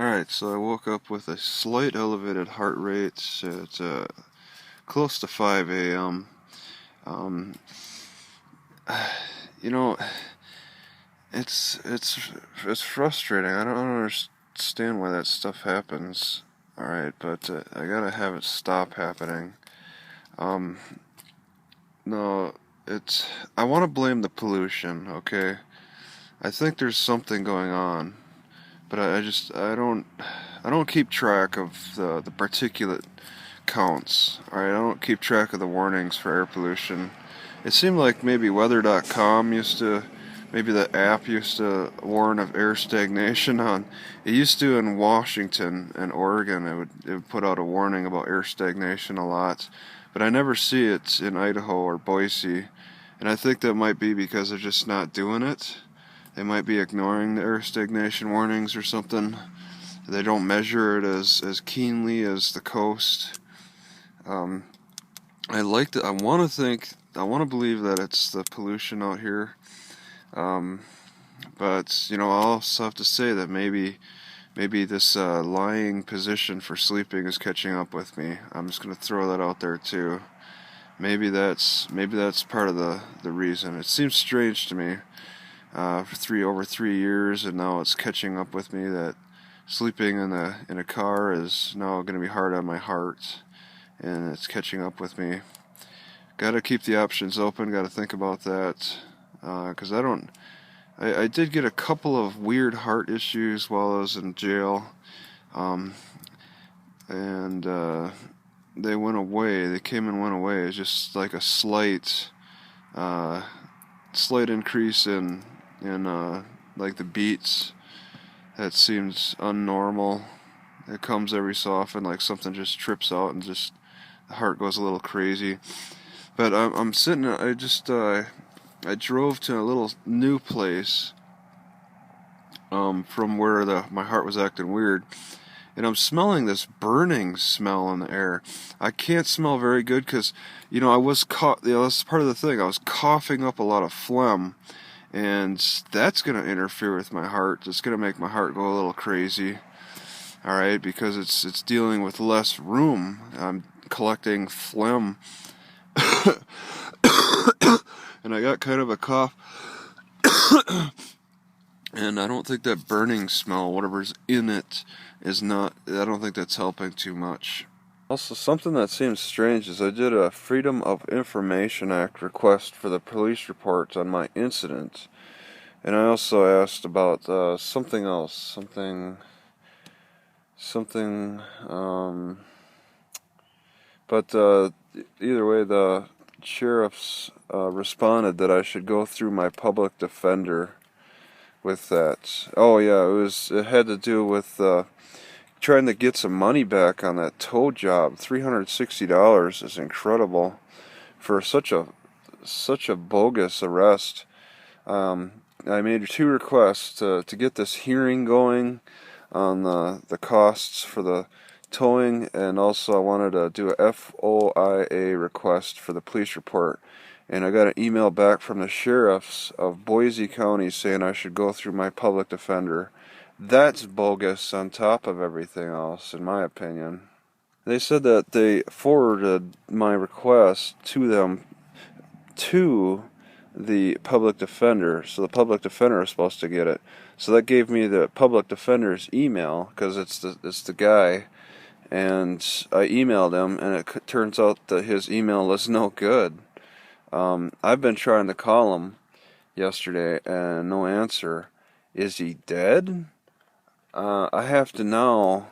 Alright, so I woke up with a slight elevated heart rate at close to 5 a.m. Um, you know, it's frustrating. I don't understand why that stuff happens. Alright, but I gotta have it stop happening. No, I want to blame the pollution, okay? I think there's something going on. But I don't keep track of the particulate counts. Alright, I don't keep track of the warnings for air pollution. It seemed like maybe weather.com maybe the app used to warn of air stagnation on. It used to in Washington and Oregon. It would put out a warning about air stagnation a lot, but I never see it in Idaho or Boise, and I think that might be because they're just not doing it. They might be ignoring the air stagnation warnings or something. They don't measure it as keenly as the coast. I want to believe that it's the pollution out here. But I'll also have to say that maybe this lying position for sleeping is catching up with me. I'm just gonna throw that out there too. Maybe that's part of the reason. It seems strange to me. For over 3 years, and now it's catching up with me that sleeping in a car is now going to be hard on my heart, and it's catching up with me. Got to keep the options open. Got to think about that, because I did get a couple of weird heart issues while I was in jail, and they went away. They came and went away. It's just like a slight increase in like the beats. That seems unnormal. It comes every so often, like something just trips out and just the heart goes a little crazy. But I'm sitting. I drove to a little new place from where my heart was acting weird, and I'm smelling this burning smell in the air. I can't smell very good because I was that's part of the thing. I was coughing up a lot of phlegm. And that's going to interfere with my heart. It's going to make my heart go a little crazy. Alright, because it's dealing with less room. I'm collecting phlegm. And I got kind of a cough. And I don't think that burning smell, whatever's in it, I don't think that's helping too much. Also, something that seems strange is I did a Freedom of Information Act request for the police reports on my incident, and I also asked about something else, but either way, the sheriffs responded that I should go through my public defender with that. Oh yeah, it had to do with trying to get some money back on that tow job. $360 is incredible for such a bogus arrest. I made 2 requests to get this hearing going on the costs for the towing, and also I wanted to do a FOIA request for the police report. And I got an email back from the sheriffs of Boise County saying I should go through my public defender. That's bogus on top of everything else, in my opinion. They said that they forwarded my request to the public defender, so the public defender is supposed to get it. So that gave me the public defender's email, because it's the guy, and I emailed him, and it turns out that his email is no good. I've been trying to call him yesterday, and no answer. Is he dead? I have to now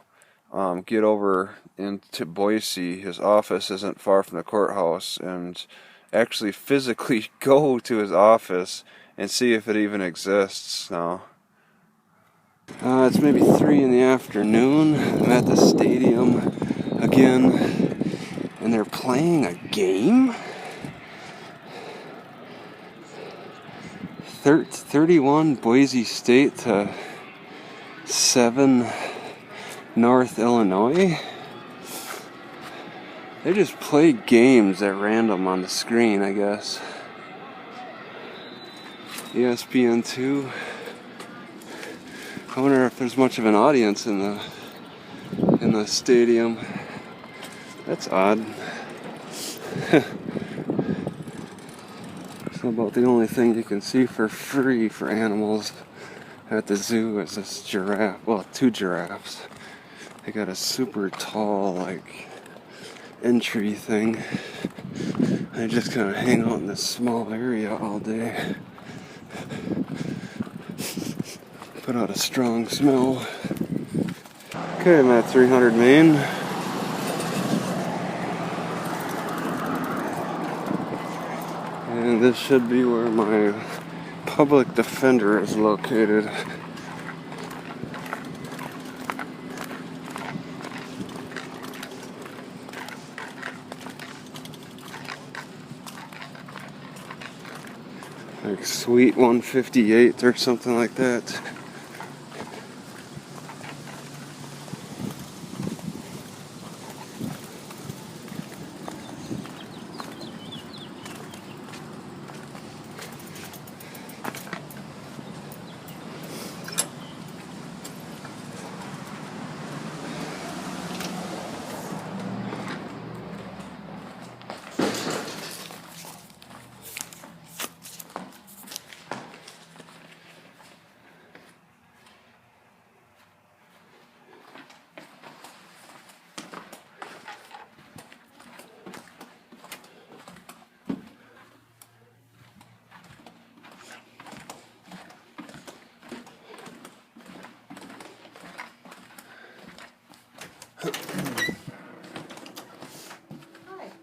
get over into Boise. His office isn't far from the courthouse, and actually physically go to his office and see if it even exists now. It's maybe 3 in the afternoon. I'm at the stadium again, and they're playing a game? 31 Boise State to 7 North Illinois. They just play games at random on the screen, I guess. ESPN2. I wonder if there's much of an audience in the stadium. That's odd. So about the only thing you can see for free for animals at the zoo is this giraffe. Well, 2 giraffes. They got a super tall, like, entry thing. They just kind of hang out in this small area all day. Put out a strong smell. Okay, I'm at 300 Main. And this should be where my public defender is located. Like Suite 158 or something like that.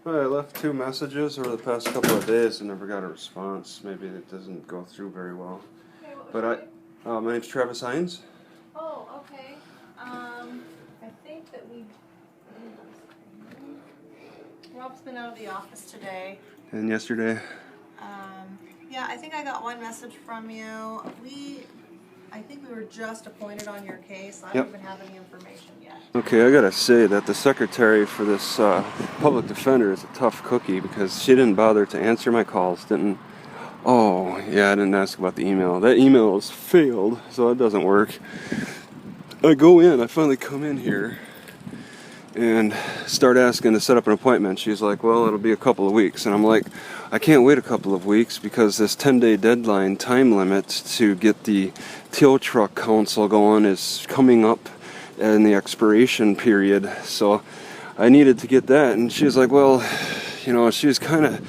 I left 2 messages over the past couple of days and never got a response. Maybe it doesn't go through very well. Okay, But my name's Travis Hines. Oh, okay. I think that Rob's been out of the office today. And yesterday? Yeah, I think I got 1 message from you. I think we were just appointed on your case. I don't even have any information yet. Okay, I gotta say that the secretary for this public defender is a tough cookie because she didn't bother to answer my calls, Oh, yeah, I didn't ask about the email. That email has failed, so it doesn't work. I finally come in here and start asking to set up an appointment. She's like, well, it'll be a couple of weeks. And I'm like, I can't wait a couple of weeks because this 10-day deadline time limit to get the tow truck counsel going is coming up in the expiration period. So I needed to get that. And she's like, well, she was kind of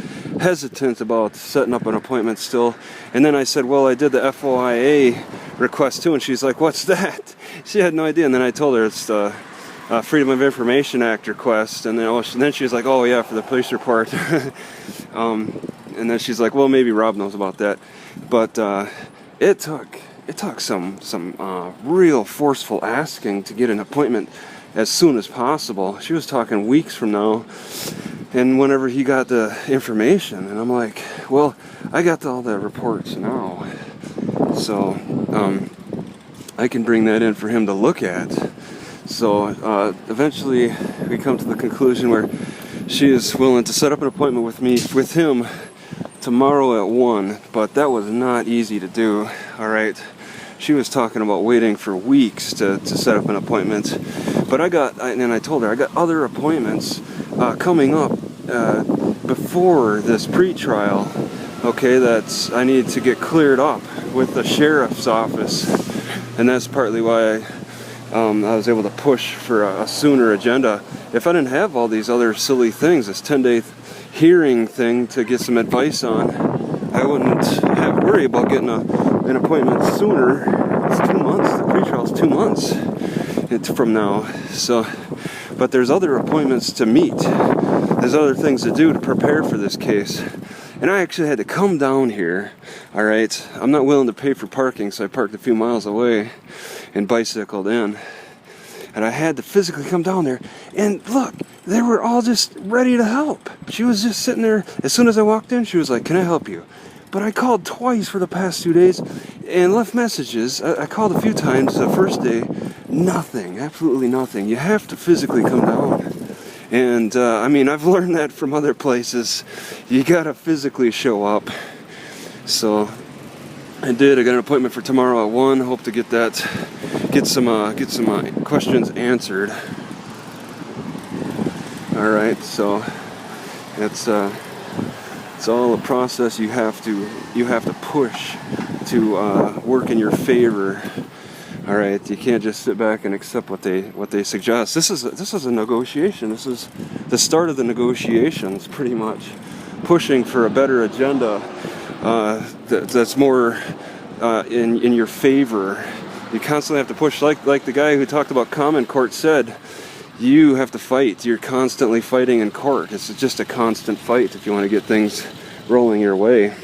hesitant about setting up an appointment still. And then I said, well, I did the FOIA request too. And she's like, what's that? She had no idea. And then I told her it's the Freedom of Information Act request. And then she was like, oh yeah, for the police report. And then she's like, well, maybe Rob knows about that. But it took some real forceful asking to get an appointment as soon as possible. She was talking weeks from now. And whenever he got the information, and I'm like, well, I got all the reports now, so I can bring that in for him to look at. So eventually we come to the conclusion where she is willing to set up an appointment with him tomorrow at 1, but that was not easy to do, all right? She was talking about waiting for weeks to set up an appointment, but I told her I got other appointments coming up before this pre-trial, okay, that I need to get cleared up with the sheriff's office, and that's partly why I was able to push for a sooner agenda. If I didn't have all these other silly things, this 10-day hearing thing to get some advice on, I wouldn't have to worry about getting an appointment sooner. It's 2 months. The pre-trial's 2 months from now. So, but there's other appointments to meet. There's other things to do to prepare for this case. And I actually had to come down here, all right? I'm not willing to pay for parking, so I parked a few miles away and bicycled in. And I had to physically come down there. And look, they were all just ready to help. She was just sitting there. As soon as I walked in, she was like, can I help you? But I called twice for the past 2 days and left messages. I called a few times the first day. Nothing, absolutely nothing. You have to physically come down. And I've learned that from other places. You gotta physically show up. So I did. I got an appointment for tomorrow at 1. Hope to get some questions answered. All right, so it's all a process you have to push to work in your favor. All right, you can't just sit back and accept what they suggest. This is a negotiation. This is the start of the negotiations, pretty much pushing for a better agenda that's more in your favor. You constantly have to push, like the guy who talked about common court said. You have to fight. You're constantly fighting in court. It's just a constant fight if you want to get things rolling your way.